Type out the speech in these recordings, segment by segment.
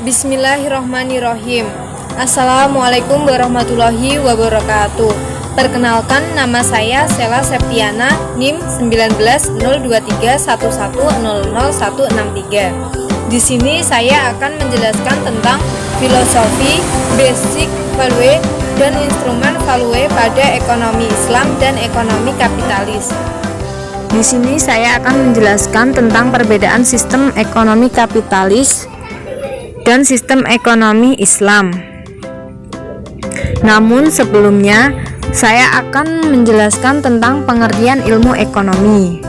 Bismillahirrahmanirrahim. Assalamualaikum warahmatullahi wabarakatuh. Perkenalkan, nama saya Sela Septiana, NIM 190231100163. Di sini saya akan menjelaskan tentang filosofi, basic value, dan instrumen value pada ekonomi Islam dan ekonomi kapitalis. Di sini saya akan menjelaskan tentang perbedaan sistem ekonomi kapitalis dan sistem ekonomi Islam. Namun sebelumnya, saya akan menjelaskan tentang pengertian ilmu ekonomi.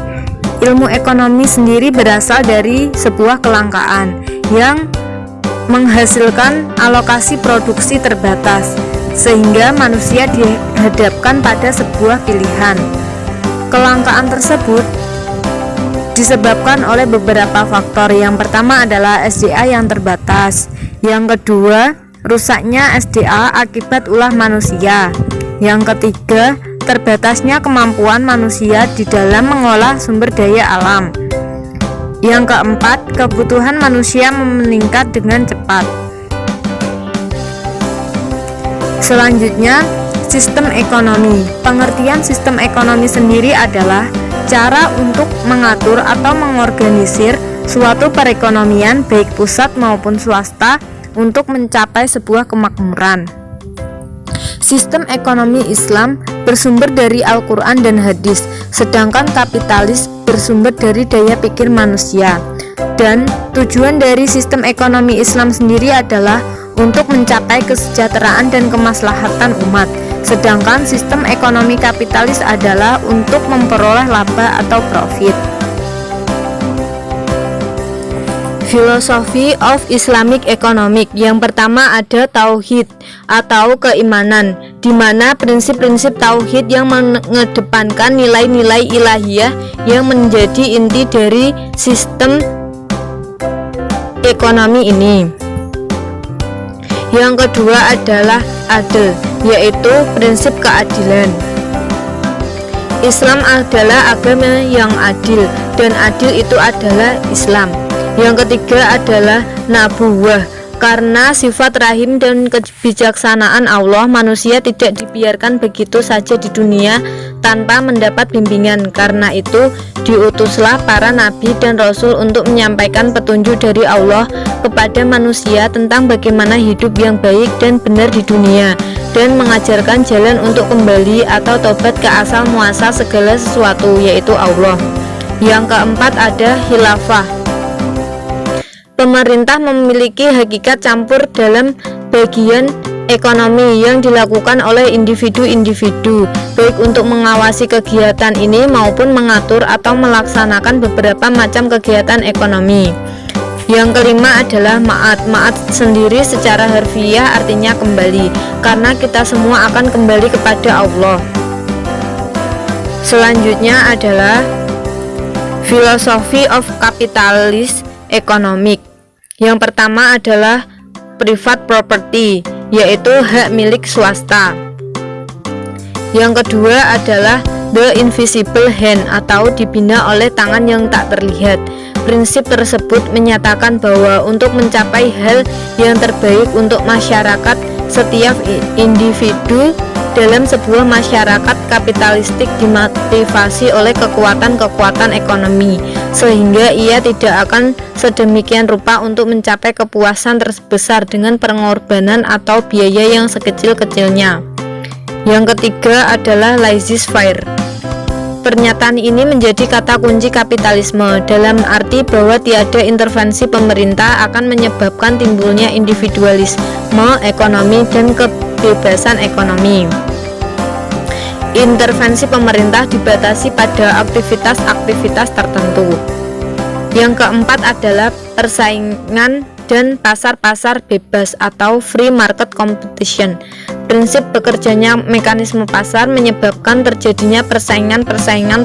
Ilmu ekonomi sendiri berasal dari sebuah kelangkaan yang menghasilkan alokasi produksi terbatas, sehingga manusia dihadapkan pada sebuah pilihan. Kelangkaan tersebut disebabkan oleh beberapa faktor. Yang pertama adalah SDA yang terbatas. Yang kedua, rusaknya SDA akibat ulah manusia. Yang ketiga, terbatasnya kemampuan manusia di dalam mengolah sumber daya alam. Yang keempat, kebutuhan manusia meningkat dengan cepat. Selanjutnya, sistem ekonomi. Pengertian sistem ekonomi sendiri adalah cara untuk mengatur atau mengorganisir suatu perekonomian baik pusat maupun swasta untuk mencapai sebuah kemakmuran. Sistem ekonomi Islam bersumber dari Al-Quran dan hadis, sedangkan kapitalis bersumber dari daya pikir manusia. Dan tujuan dari sistem ekonomi Islam sendiri adalah untuk mencapai kesejahteraan dan kemaslahatan umat, sedangkan sistem ekonomi kapitalis adalah untuk memperoleh laba atau profit. Philosophy of Islamic Economic. Yang pertama ada tauhid atau keimanan, di mana prinsip-prinsip tauhid yang mengedepankan nilai-nilai ilahiyah yang menjadi inti dari sistem ekonomi ini. Yang kedua adalah adil, yaitu prinsip keadilan. Islam adalah agama yang adil, dan adil itu adalah Islam. Yang ketiga adalah nabuwah, karena sifat rahim dan kebijaksanaan Allah, manusia tidak dibiarkan begitu saja di dunia tanpa mendapat bimbingan. Karena itu diutuslah para nabi dan rasul untuk menyampaikan petunjuk dari Allah kepada manusia tentang bagaimana hidup yang baik dan benar di dunia, dan mengajarkan jalan untuk kembali atau tobat ke asal muasal segala sesuatu, yaitu Allah. Yang keempat ada khilafah. Pemerintah memiliki hakikat campur dalam bagian ekonomi yang dilakukan oleh individu-individu, baik untuk mengawasi kegiatan ini maupun mengatur atau melaksanakan beberapa macam kegiatan ekonomi. Yang kelima adalah ma'ad. Ma'ad sendiri secara harfiah artinya kembali, karena kita semua akan kembali kepada Allah. Selanjutnya adalah Philosophy of Capitalist Economic. Yang pertama adalah private property, yaitu hak milik swasta. Yang kedua adalah the invisible hand, atau dibina oleh tangan yang tak terlihat. Prinsip tersebut menyatakan bahwa untuk mencapai hal yang terbaik untuk masyarakat, setiap individu dalam sebuah masyarakat kapitalistik dimotivasi oleh kekuatan-kekuatan ekonomi, sehingga ia tidak akan sedemikian rupa untuk mencapai kepuasan terbesar dengan pengorbanan atau biaya yang sekecil-kecilnya. Yang ketiga adalah laissez-faire. Pernyataan ini menjadi kata kunci kapitalisme, dalam arti bahwa tiada intervensi pemerintah akan menyebabkan timbulnya individualisme ekonomi dan kebebasan ekonomi. Intervensi pemerintah dibatasi pada aktivitas-aktivitas tertentu. Yang keempat adalah persaingan dan pasar-pasar bebas atau free market competition. Prinsip bekerjanya mekanisme pasar menyebabkan terjadinya persaingan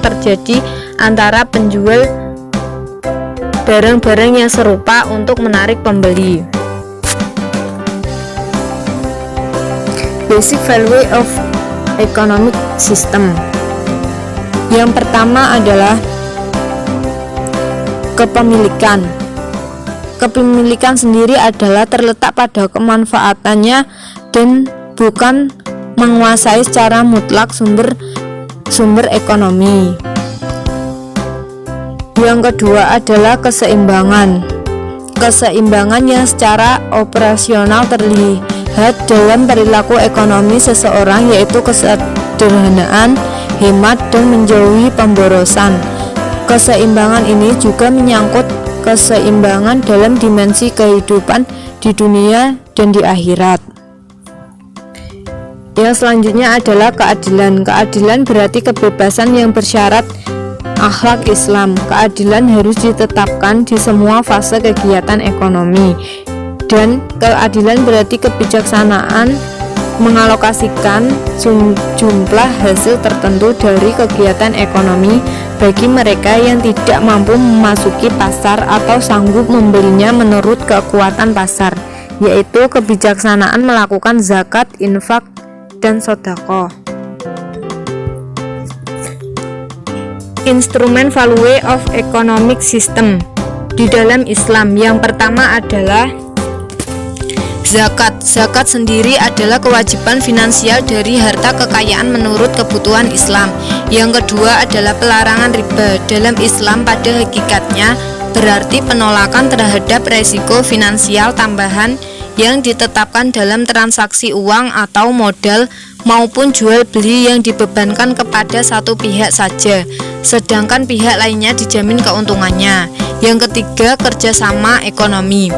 terjadi antara penjual barang-barang yang serupa untuk menarik pembeli. Basic value of economic system. Yang pertama adalah kepemilikan. kepemilikan sendiri adalah terletak pada kemanfaatannya dan bukan menguasai secara mutlak sumber ekonomi. Yang kedua adalah keseimbangan. Keseimbangan yang secara operasional terlihat dalam perilaku ekonomi seseorang, yaitu kesederhanaan, hemat, dan menjauhi pemborosan. Keseimbangan ini juga menyangkut keseimbangan dalam dimensi kehidupan di dunia dan di akhirat. Yang selanjutnya adalah keadilan. Keadilan berarti kebebasan yang bersyarat akhlak Islam. Keadilan harus ditetapkan di semua fase kegiatan ekonomi. Dan keadilan berarti kebijaksanaan mengalokasikan jumlah hasil tertentu dari kegiatan ekonomi bagi mereka yang tidak mampu memasuki pasar atau sanggup membelinya menurut kekuatan pasar, yaitu kebijaksanaan melakukan zakat, infak, dan sedekah. Instrumen value of economic system di dalam Islam. Yang pertama adalah zakat. Zakat sendiri adalah kewajiban finansial dari harta kekayaan menurut kebutuhan Islam. Yang kedua adalah pelarangan riba. Dalam Islam pada hakikatnya berarti penolakan terhadap resiko finansial tambahan yang ditetapkan dalam transaksi uang atau modal maupun jual beli yang dibebankan kepada satu pihak saja, sedangkan pihak lainnya dijamin keuntungannya. Yang ketiga, kerjasama ekonomi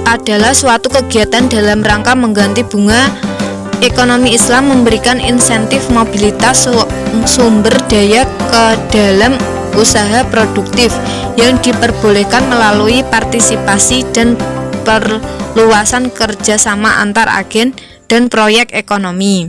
adalah suatu kegiatan dalam rangka mengganti bunga. Ekonomi Islam memberikan insentif mobilitas sumber daya ke dalam usaha produktif yang diperbolehkan melalui partisipasi dan perluasan kerjasama antar agen dan proyek ekonomi.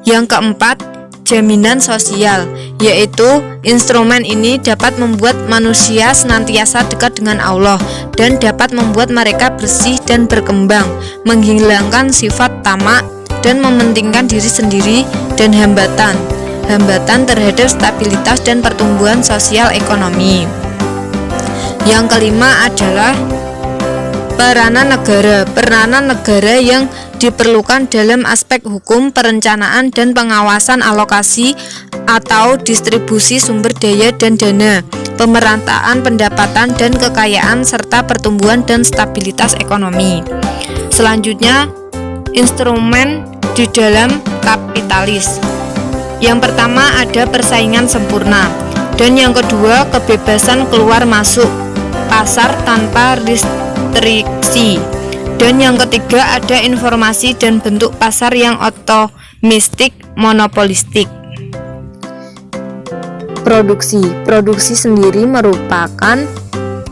Yang keempat, jaminan sosial, yaitu instrumen ini dapat membuat manusia senantiasa dekat dengan Allah dan dapat membuat mereka bersih dan berkembang, menghilangkan sifat tamak dan mementingkan diri sendiri dan hambatan terhadap stabilitas dan pertumbuhan sosial ekonomi. Yang kelima adalah peranan negara. Peranan negara yang diperlukan dalam aspek hukum, perencanaan, dan pengawasan alokasi atau distribusi sumber daya dan dana, pemerataan pendapatan dan kekayaan, serta pertumbuhan dan stabilitas ekonomi. Selanjutnya, instrumen di dalam kapitalis. Yang pertama ada persaingan sempurna, dan yang kedua kebebasan keluar masuk pasar tanpa restriksi, dan yang ketiga ada informasi dan bentuk pasar yang otomistik monopolistik. Produksi sendiri merupakan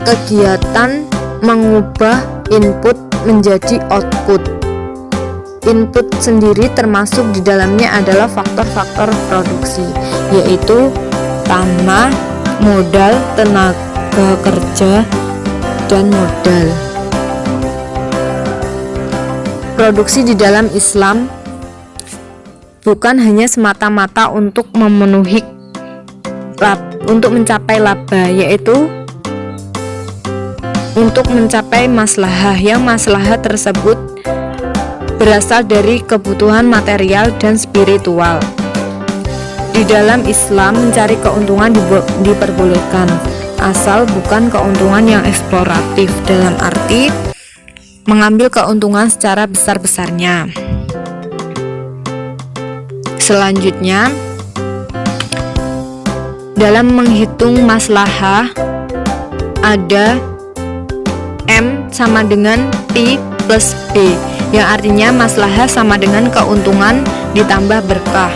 kegiatan mengubah input menjadi output. Input sendiri termasuk di dalamnya adalah faktor-faktor produksi, yaitu tanah, modal, tenaga kerja, dan modal. Produksi di dalam Islam bukan hanya semata-mata untuk mencapai laba, yaitu untuk mencapai maslahah, yang maslahah tersebut berasal dari kebutuhan material dan spiritual. Di dalam Islam mencari keuntungan diperbolehkan, asal bukan keuntungan yang eksploratif, dalam arti mengambil keuntungan secara besar-besarnya. Selanjutnya, dalam menghitung maslahah ada M sama dengan P plus B, yang artinya maslahah sama dengan keuntungan ditambah berkah.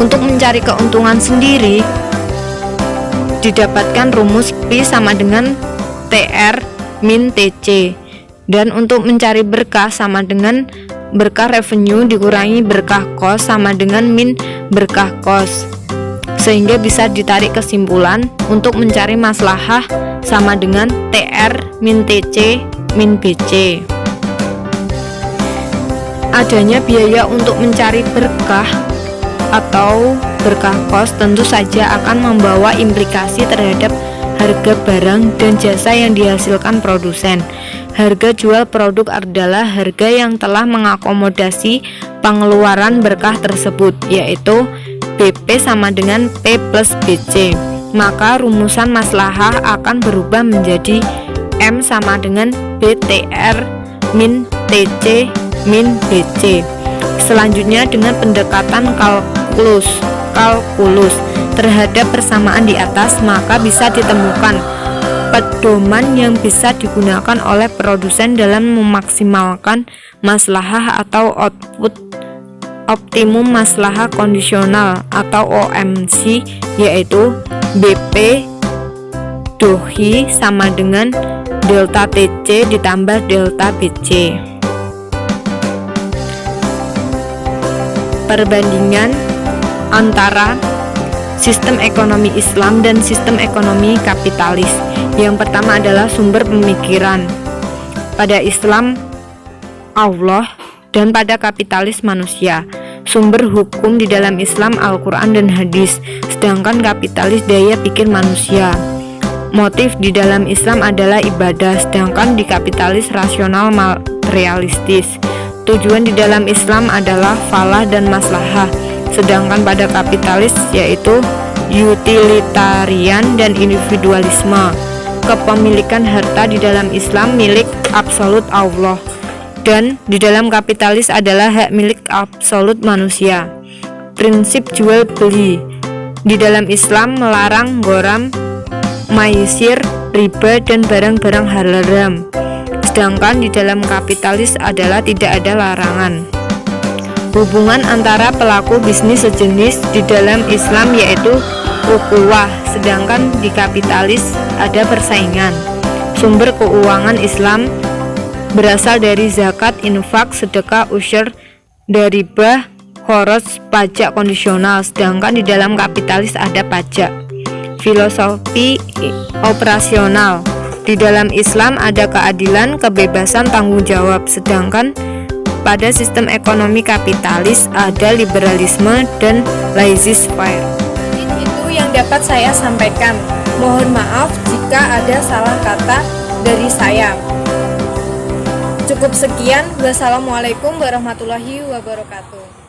Untuk mencari keuntungan sendiri didapatkan rumus P sama dengan TR min TC, dan untuk mencari berkah sama dengan berkah revenue dikurangi berkah cost sama dengan min berkah cost, sehingga bisa ditarik kesimpulan untuk mencari maslahah sama dengan TR min TC min BC. Adanya biaya untuk mencari berkah atau berkah cost tentu saja akan membawa implikasi terhadap harga barang dan jasa yang dihasilkan produsen. Harga jual produk adalah harga yang telah mengakomodasi pengeluaran berkah tersebut, yaitu BP sama dengan P plus BC. Maka rumusan maslahah akan berubah menjadi M sama dengan BTR min TC min BC. Selanjutnya dengan pendekatan kalkulus terhadap persamaan di atas, maka bisa ditemukan pedoman yang bisa digunakan oleh produsen dalam memaksimalkan maslahah atau output optimum maslahah kondisional atau OMC, yaitu BP Dohi sama dengan delta TC ditambah delta BC. Perbandingan antara sistem ekonomi Islam dan sistem ekonomi kapitalis. Yang pertama adalah sumber pemikiran. Pada Islam Allah dan pada kapitalis manusia. Sumber hukum di dalam Islam Al-Quran dan hadis, sedangkan kapitalis daya pikir manusia. Motif di dalam Islam adalah ibadah, sedangkan di kapitalis rasional materialistis. Tujuan di dalam Islam adalah falah dan maslahah, sedangkan pada kapitalis yaitu utilitarian dan individualisme. Kepemilikan harta di dalam Islam milik absolut Allah, dan di dalam kapitalis adalah hak milik absolut manusia. Prinsip jual beli di dalam Islam melarang gharam, maisir, riba, dan barang-barang haram, sedangkan di dalam kapitalis adalah tidak ada larangan. Hubungan antara pelaku bisnis sejenis di dalam Islam yaitu ukhuwah, sedangkan di kapitalis ada persaingan. Sumber keuangan Islam berasal dari zakat, infak, sedekah, usyur, riba, kharaj, pajak kondisional, sedangkan di dalam kapitalis ada pajak. Filosofi operasional di dalam Islam ada keadilan, kebebasan, tanggung jawab, sedangkan pada sistem ekonomi kapitalis ada liberalisme dan laissez-faire. Itu yang dapat saya sampaikan. Mohon maaf jika ada salah kata dari saya. Cukup sekian. Wassalamualaikum warahmatullahi wabarakatuh.